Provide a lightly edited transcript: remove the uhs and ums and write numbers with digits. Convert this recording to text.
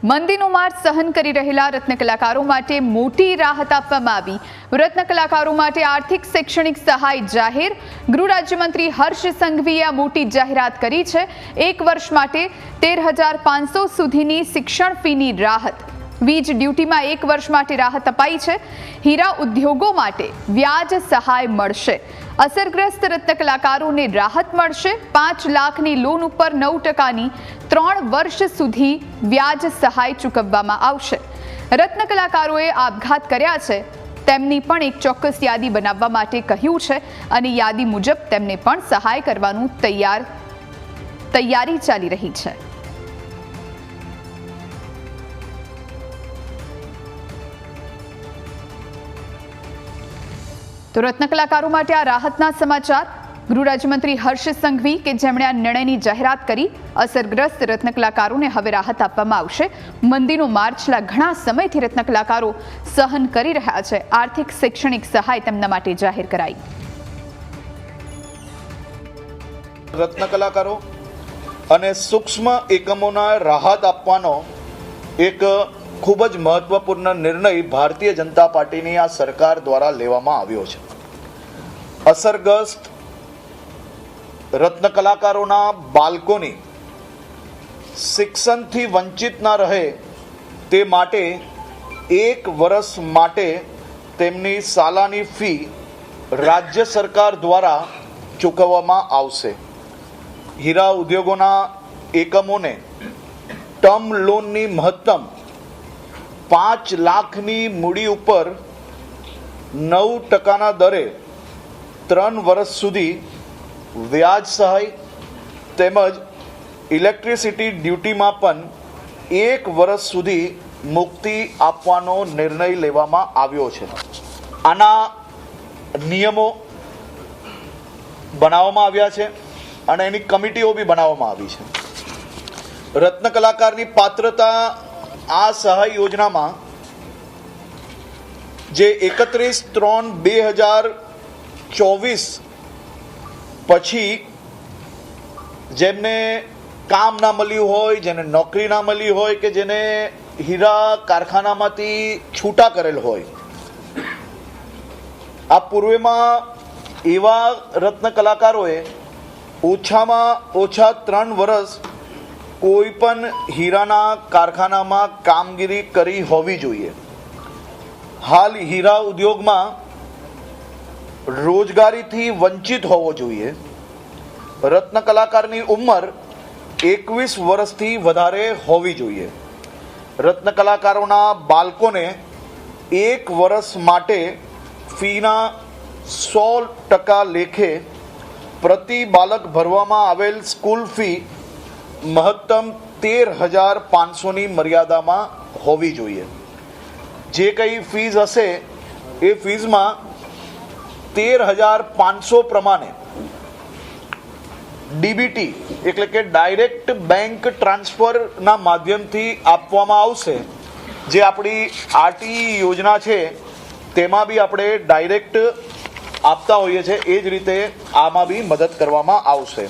મંદીનો માર સહન કરી રહેલા રત્ન કલાકારો માટે મોટી રાહત આપવામાં આવી। રત્ન કલાકારો માટે આર્થિક શૈક્ષણિક સહાય જાહેર। ગૃહ રાજ્યમંત્રી હર્ષ સંઘવીએ આ મોટી જાહેરાત કરી છે। 1 વર્ષ માટે 13,500 સુધીની શિક્ષણ ફીની રાહત। વીજ ડ્યુટીમાં 1 વર્ષ માટે રાહત અપાઈ છે। હીરા ઉદ્યોગો માટે વ્યાજ સહાય મળશે। અસરગ્રસ્ત રત્ન કલાકારોને રાહત મળશે। 5 લાખની લોન ઉપર 9%ની 3 વર્ષ સુધી વ્યાજ સહાય ચૂકવવામાં આવશે। રત્ન કલાકારોએ આપઘાત કર્યા છે તેમની પણ એક ચોક્કસ યાદી બનાવવા માટે કહ્યું છે અને યાદી મુજબ તેમને પણ સહાય કરવાનું તૈયારી ચાલી રહી છે। તો રત્ન કલાકારો માટે આ રાહતના સમાચાર। ગૃહ રાજ્યમંત્રી હર્ષ સંઘવી કે જેમણે આ નિર્ણયની જાહેરાત કરી। અસરગ્રસ્ત રત્ન કલાકારોને હવે રાહત આપવામાં આવશે। મંદીનો માર છેલ્લા ઘણા સમયથી રત્ન કલાકારો સહન કરી રહ્યા છે। આર્થિક શૈક્ષણિક સહાય તેમના માટે જાહેર કરાઈ। રત્ન કલાકારો અને સૂક્ષ્મ એકમોના રાહત આપવાનો એક ખૂબ જ મહત્વપૂર્ણ નિર્ણય ભારતીય જનતા પાર્ટીની આ સરકાર દ્વારા લેવામાં આવ્યો છે। અસરગ્રસ્ત રત્ન કલાકારોના બાળકોની શિક્ષણથી વંચિત ના રહે તે માટે 1 વર્ષ માટે તેમની સાલાની ફી રાજ્ય સરકાર દ્વારા ચૂકવવામાં આવશે। હીરા ઉદ્યોગોના એકમોને ટર્મ લોનની મહત્તમ 5 લાખની મૂડી ઉપર 9%ના દરે 3 વર્ષ સુધી વ્યાજ સહાય તેમજ ઇલેક્ટ્રિસિટી ડ્યુટીમાં પણ 1 વર્ષ સુધી મુક્તિ આપવાનો નિર્ણય લેવામાં આવ્યો છે। આના નિયમો બનાવવામાં આવ્યા છે અને એની કમિટીઓ બી બનાવવામાં આવી છે। રત્ન કલાકારની પાત્રતા આ સહાય યોજનામાં જે 31/3/2024 પછી જેમને કામ ના મળ્યું હોય, જેને નોકરી ના મળી હોય કે જેને હીરા કારખાનામાંથી છૂટા કરેલ હોય, આ પૂર્વેમાં એવા રત્ન કલાકારોએ ઓછામાં ઓછા 3 વર્ષ કોઈ પણ હીરાના કારખાનામાં કામગીરી કરી હોવી જોઈએ। હાલ હીરા ઉદ્યોગમાં રોજગારીથી વંચિત હોવો જોઈએ। રત્ન કલાકારની ઉંમર 21 વર્ષથી વધારે હોવી જોઈએ। રત્ન કલાકારોના બાળકોને 1 વર્ષ માટે ફીના 100% લેખે પ્રતિ બાળક ભરવામાં આવેલ સ્કૂલ ફી મહત્તમ 13,500ની મર્યાદામાં હોવી જોઈએ। જે કંઈ ફીઝ હશે એ ફીઝમાં 13,500 પ્રમાણે ડીબીટી એટલે કે ડાયરેક્ટ બેંક ટ્રાન્સફરના માધ્યમથી આપવામાં આવશે। જે આપણી આરટી યોજના છે તેમાં બી આપણે ડાયરેક્ટ આપતા હોઈએ છીએ, એ જ રીતે આમાં બી મદદ કરવામાં આવશે।